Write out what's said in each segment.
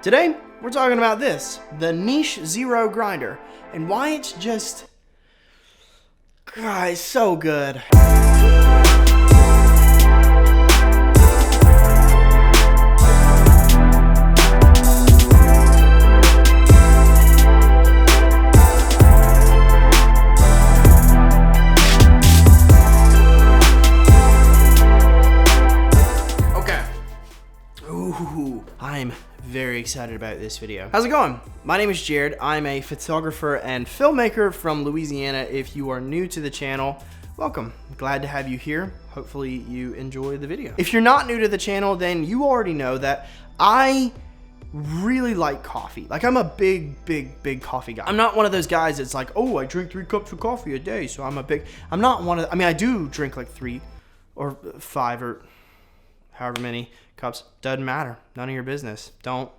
Today, we're talking about this, the Niche Zero grinder, and why it's just, God, it's so good. I'm very excited about this video. How's it going? My name is Jared. I'm a photographer and filmmaker from Louisiana. If you are new to the channel, welcome. Glad to have you here. Hopefully you enjoy the video. If you're not new to the channel, then you already know that I really like coffee. Like, I'm a big coffee guy. I'm not one of those guys that's like, oh, I drink 3 cups of coffee a day, so I'm not one of, I mean, I do drink like 3 or 5 or however many cups. Doesn't matter. None of your business. No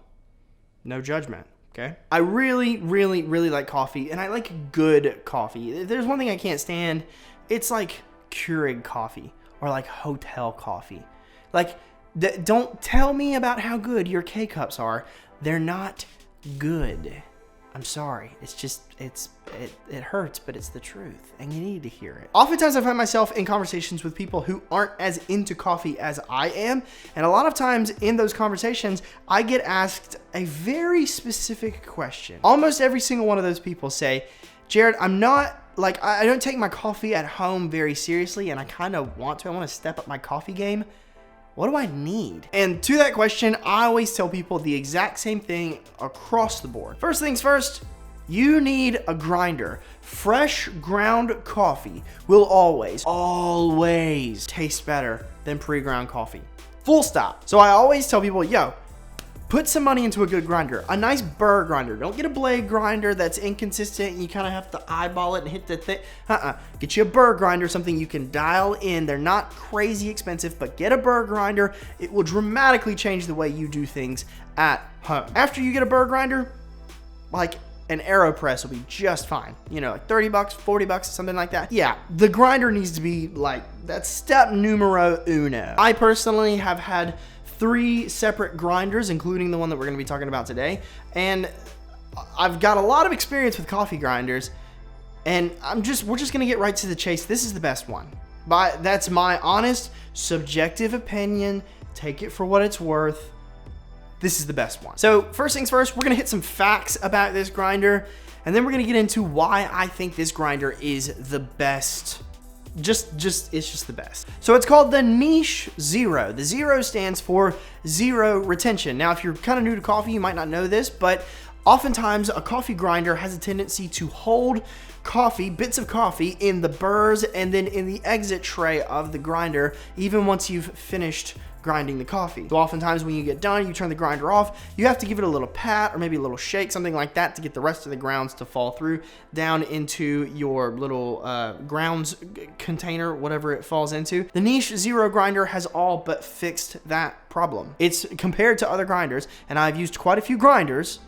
judgment. Okay. I really like coffee, and I like good coffee. If there's one thing I can't stand, it's like Keurig coffee or like hotel coffee. Like, don't tell me about how good your K-cups are. They're not good. I'm sorry. It's just, it hurts, but it's the truth, and you need to hear it. Oftentimes I find myself in conversations with people who aren't as into coffee as I am, and a lot of times in those conversations, I get asked a very specific question. Almost every single one of those people say, Jared, I'm not, like, I don't take my coffee at home very seriously, and I kind of want to. I want to step up my coffee game. What do I need? And to that question, I always tell people the exact same thing across the board. First things first, you need a grinder. Fresh ground coffee will always taste better than pre-ground coffee. Full stop. So I always tell people, yo, put some money into a good grinder, a nice burr grinder. Don't get a blade grinder that's inconsistent and you kind of have to eyeball it and hit the thing. Get you a burr grinder, something you can dial in. They're not crazy expensive, but get a burr grinder. It will dramatically change the way you do things at home. After you get a burr grinder, like an AeroPress will be just fine. You know, like 30 bucks, 40 bucks, something like that. Yeah, the grinder needs to be like, that's step numero uno. I personally have had 3 separate grinders, including the one that we're going to be talking about today, and I've got a lot of experience with coffee grinders, and we're just going to get right to the chase. This is the best one. But that's my honest, subjective opinion. Take it for what it's worth. This is the best one. So first things first, we're going to hit some facts about this grinder, and then we're going to get into why I think this grinder is the best. It's just the best. So it's called the Niche Zero. The zero stands for zero retention. Now, if you're kind of new to coffee, you might not know this, but oftentimes a coffee grinder has a tendency to hold coffee, bits of coffee, in the burrs and then in the exit tray of the grinder, even once you've finished grinding the coffee. So oftentimes when you get done, you turn the grinder off, you have to give it a little pat or maybe a little shake, something like that, to get the rest of the grounds to fall through down into your little grounds container, whatever it falls into. The Niche Zero grinder has all but fixed that problem. It's compared to other grinders, and I've used quite a few grinders.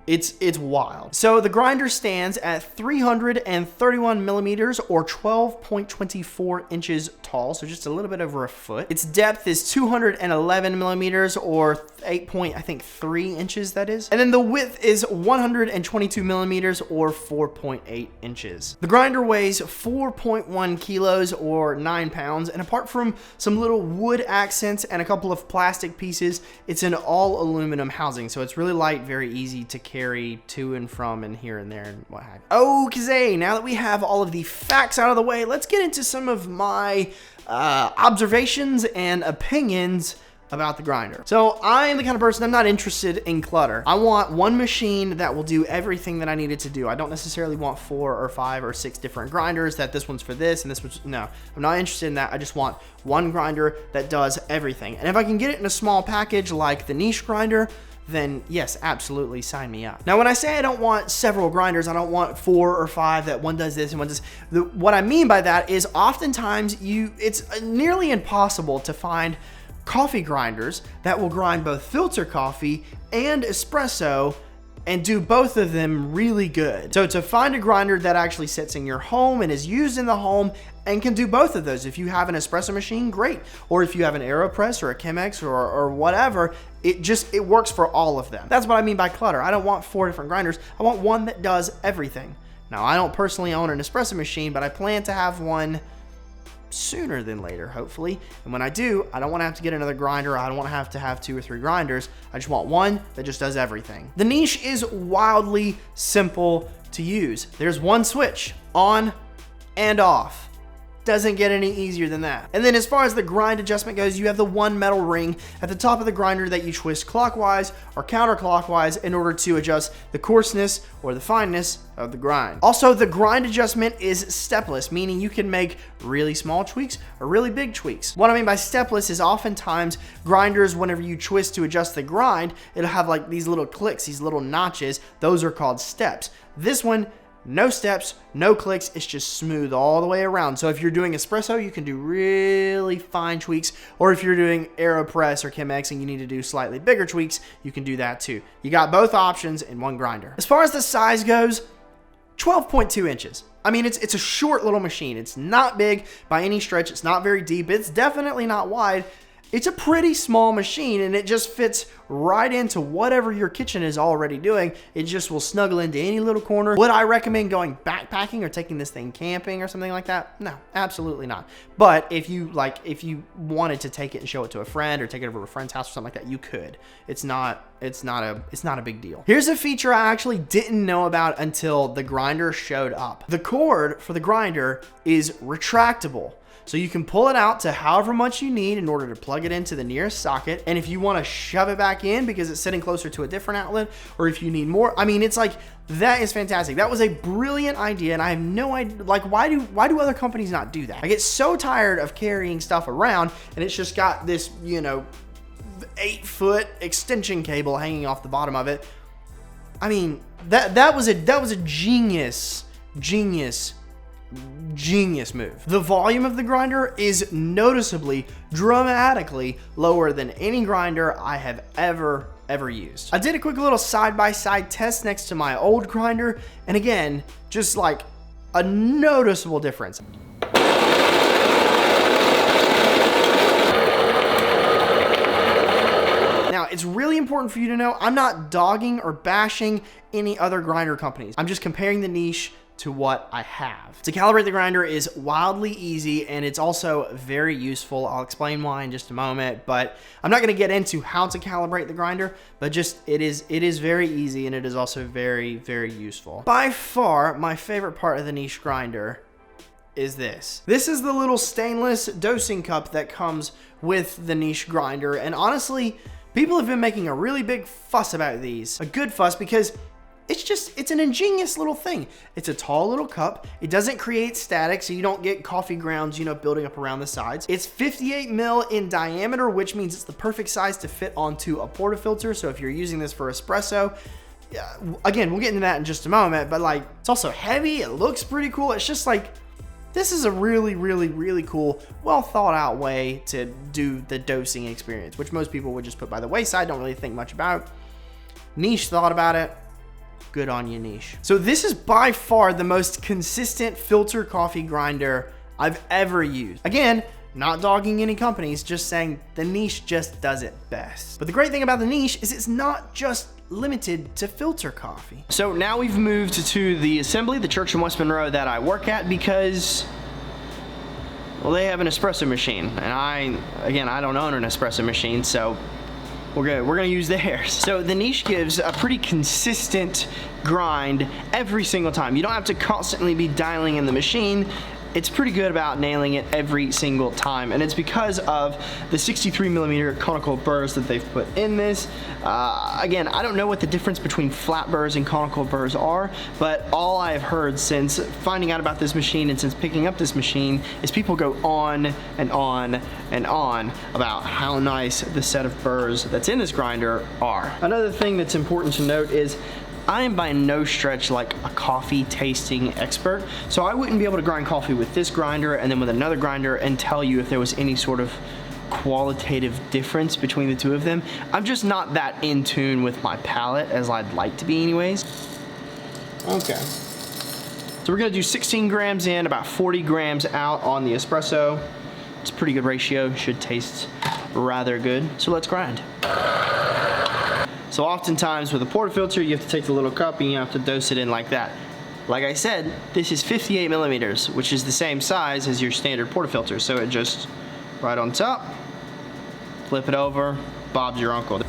It's wild. So the grinder stands at 331 millimeters or 12.24 inches tall, so just a little bit over a foot. Its depth is 211 millimeters or 8.3 inches, that is. And then the width is 122 millimeters or 4.8 inches. The grinder weighs 4.1 kilos or 9 pounds, and apart from some little wood accents and a couple of plastic pieces, it's an all aluminum housing, so it's really light, very easy to carry to and from and here and there and what have you. Okay, now that we have all of the facts out of the way, let's get into some of my observations and opinions about the grinder. So I'm the kind of person, I'm not interested in clutter. I want one machine that will do everything that I need it to do. I don't necessarily want 4 or 5 or 6 different grinders, that this one's for this and this one's, no, I'm not interested in that. I just want one grinder that does everything. And if I can get it in a small package like the Niche grinder, then yes, absolutely, sign me up. Now, when I say I don't want several grinders, I don't want 4 or 5 that one does this and one does, what I mean by that is oftentimes it's nearly impossible to find coffee grinders that will grind both filter coffee and espresso and do both of them really good. So to find a grinder that actually sits in your home and is used in the home and can do both of those. If you have an espresso machine, great. Or if you have an AeroPress or a Chemex or whatever, it works for all of them. That's what I mean by clutter. I don't want 4 different grinders. I want one that does everything. Now, I don't personally own an espresso machine, but I plan to have one sooner than later, hopefully. And when I do, I don't want to have to get another grinder. I don't want to have 2 or 3 grinders. I just want one that just does everything. The niche is wildly simple to use. There's one switch, on and off. Doesn't get any easier than that. And then as far as the grind adjustment goes, you have the one metal ring at the top of the grinder that you twist clockwise or counterclockwise in order to adjust the coarseness or the fineness of the grind. Also, the grind adjustment is stepless, meaning you can make really small tweaks or really big tweaks. What I mean by stepless is oftentimes grinders, whenever you twist to adjust the grind, it'll have like these little clicks, these little notches. Those are called steps. This one, no steps, no clicks, it's just smooth all the way around. So if you're doing espresso, you can do really fine tweaks, or if you're doing AeroPress or Chemex and you need to do slightly bigger tweaks, you can do that too. You got both options in one grinder. As far as the size goes, 12.2 inches. I mean, it's a short little machine. It's not big by any stretch. It's not very deep. It's definitely not wide. It's a pretty small machine, and it just fits right into whatever your kitchen is already doing. It just will snuggle into any little corner. Would I recommend going backpacking or taking this thing camping or something like that? No, absolutely not. But if you wanted to take it and show it to a friend or take it over to a friend's house or something like that, you could. It's not a big deal. Here's a feature I actually didn't know about until the grinder showed up. The cord for the grinder is retractable. So you can pull it out to however much you need in order to plug it into the nearest socket. And if you want to shove it back in because it's sitting closer to a different outlet, or if you need more, I mean, it's like, that is fantastic. That was a brilliant idea, and I have no idea, like, why do other companies not do that? I get so tired of carrying stuff around, and it's just got this, 8-foot extension cable hanging off the bottom of it. I mean, that was a genius move. The volume of the grinder is noticeably, dramatically lower than any grinder I have ever used. I did a quick little side-by-side test next to my old grinder, and again, just like a noticeable difference. Now, it's really important for you to know, I'm not dogging or bashing any other grinder companies. I'm just comparing the niche to what I have. To calibrate the grinder is wildly easy, and it's also very useful. I'll explain why in just a moment, but I'm not gonna get into how to calibrate the grinder, but just it is very easy, and it is also very, very useful. By far, my favorite part of the niche grinder is this. This is the little stainless dosing cup that comes with the niche grinder, and honestly, people have been making a really big fuss about these. A good fuss, because it's an ingenious little thing. It's a tall little cup. It doesn't create static, so you don't get coffee grounds, building up around the sides. It's 58 mil in diameter, which means it's the perfect size to fit onto a portafilter. So if you're using this for espresso, again, we'll get into that in just a moment, but like, it's also heavy. It looks pretty cool. It's just like, this is a really, really, really cool, well thought out way to do the dosing experience, which most people would just put by the wayside, don't really think much about. Niche thought about it. Good on you, niche. So this is by far the most consistent filter coffee grinder I've ever used. Again, not dogging any companies, just saying the niche just does it best. But the great thing about the niche is it's not just limited to filter coffee. So now we've moved to the assembly, the church in West Monroe that I work at, because, well, they have an espresso machine, and I don't own an espresso machine, so we're gonna use theirs. So the niche gives a pretty consistent grind every single time. You don't have to constantly be dialing in the machine. It's pretty good about nailing it every single time, and it's because of the 63 millimeter conical burrs that they've put in this. Again, I don't know what the difference between flat burrs and conical burrs are, but all I've heard since finding out about this machine and since picking up this machine is people go on and on and on about how nice the set of burrs that's in this grinder are. Another thing that's important to note is I am by no stretch like a coffee tasting expert, so I wouldn't be able to grind coffee with this grinder and then with another grinder and tell you if there was any sort of qualitative difference between the two of them. I'm just not that in tune with my palate as I'd like to be anyways. Okay. So we're gonna do 16 grams in, about 40 grams out on the espresso. It's a pretty good ratio, should taste rather good. So let's grind. So oftentimes with a portafilter, you have to take the little cup and you have to dose it in like that. Like I said, this is 58 millimeters, which is the same size as your standard portafilter. So it just, right on top, flip it over, Bob's your uncle.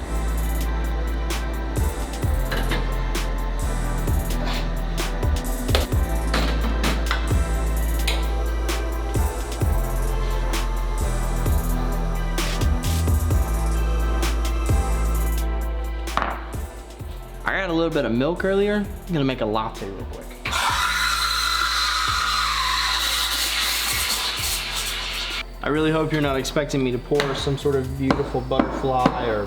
I got a little bit of milk earlier. I'm gonna make a latte real quick. I really hope you're not expecting me to pour some sort of beautiful butterfly or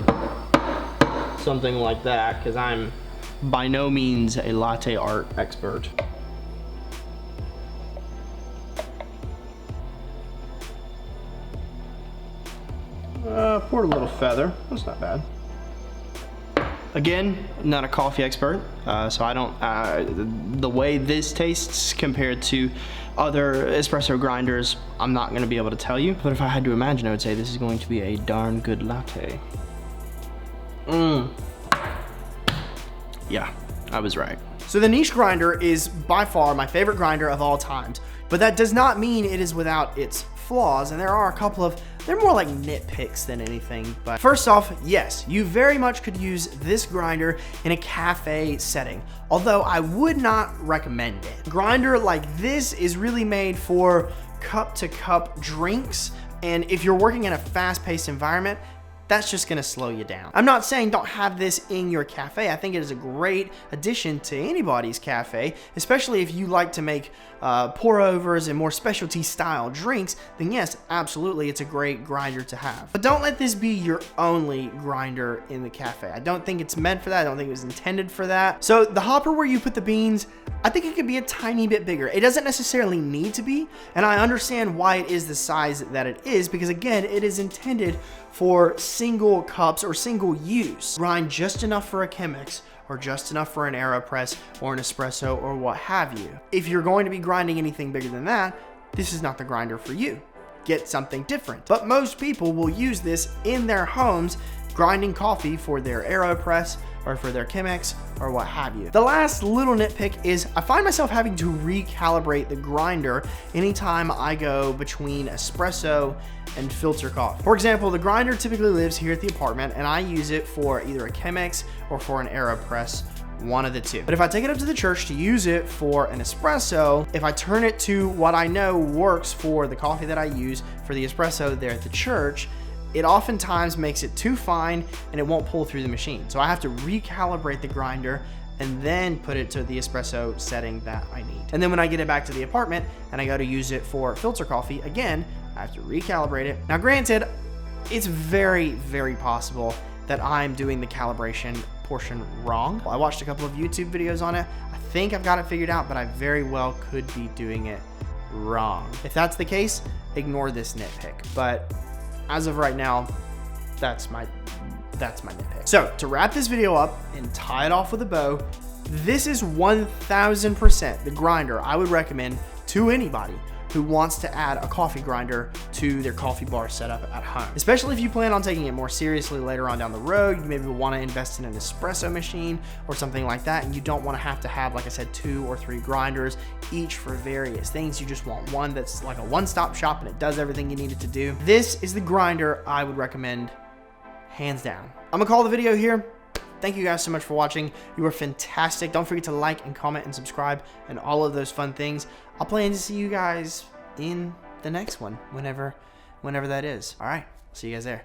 something like that, because I'm by no means a latte art expert. Poured a little feather, that's not bad. Again, not a coffee expert, so I don't, the way this tastes compared to other espresso grinders, I'm not gonna be able to tell you. But if I had to imagine, I would say this is going to be a darn good latte. Yeah, I was right. So the niche grinder is by far my favorite grinder of all times, but that does not mean it is without its flaws, and there are a couple of, they're more like nitpicks than anything. But first off, yes, you very much could use this grinder in a cafe setting, although I would not recommend it. A grinder like this is really made for cup-to-cup drinks, and if you're working in a fast-paced environment, that's just gonna slow you down. I'm not saying don't have this in your cafe. I think it is a great addition to anybody's cafe, especially if you like to make pour-overs and more specialty style drinks, then yes, absolutely, it's a great grinder to have. But don't let this be your only grinder in the cafe. I don't think it's meant for that. I don't think it was intended for that. So the hopper where you put the beans, I think it could be a tiny bit bigger. It doesn't necessarily need to be, and I understand why it is the size that it is, because again, it is intended for single cups or single use. Grind just enough for a Chemex, or just enough for an AeroPress or an espresso or what have you. If you're going to be grinding anything bigger than that, this is not the grinder for you. Get something different. But most people will use this in their homes, grinding coffee for their AeroPress or for their Chemex or what have you. The last little nitpick is I find myself having to recalibrate the grinder anytime I go between espresso and filter coffee. For example, the grinder typically lives here at the apartment and I use it for either a Chemex or for an AeroPress, one of the two. But if I take it up to the church to use it for an espresso, if I turn it to what I know works for the coffee that I use for the espresso there at the church, it oftentimes makes it too fine and it won't pull through the machine. So I have to recalibrate the grinder and then put it to the espresso setting that I need. And then when I get it back to the apartment and I go to use it for filter coffee, again, I have to recalibrate it. Now granted, it's very, very possible that I'm doing the calibration portion wrong. I watched a couple of YouTube videos on it. I think I've got it figured out, but I very well could be doing it wrong. If that's the case, ignore this nitpick. But as of right now, that's my nitpick. So to wrap this video up and tie it off with a bow, this is 1000% the grinder I would recommend to anybody who wants to add a coffee grinder to their coffee bar setup at home. Especially if you plan on taking it more seriously later on down the road, you maybe want to invest in an espresso machine or something like that, and you don't want to have, like I said, 2 or 3 grinders, each for various things. You just want one that's like a one-stop shop and it does everything you need it to do. This is the grinder I would recommend, hands down. I'm gonna call the video here. Thank you guys so much for watching. You are fantastic. Don't forget to like and comment and subscribe and all of those fun things. I'll plan to see you guys in the next one, whenever that is. All right, see you guys there.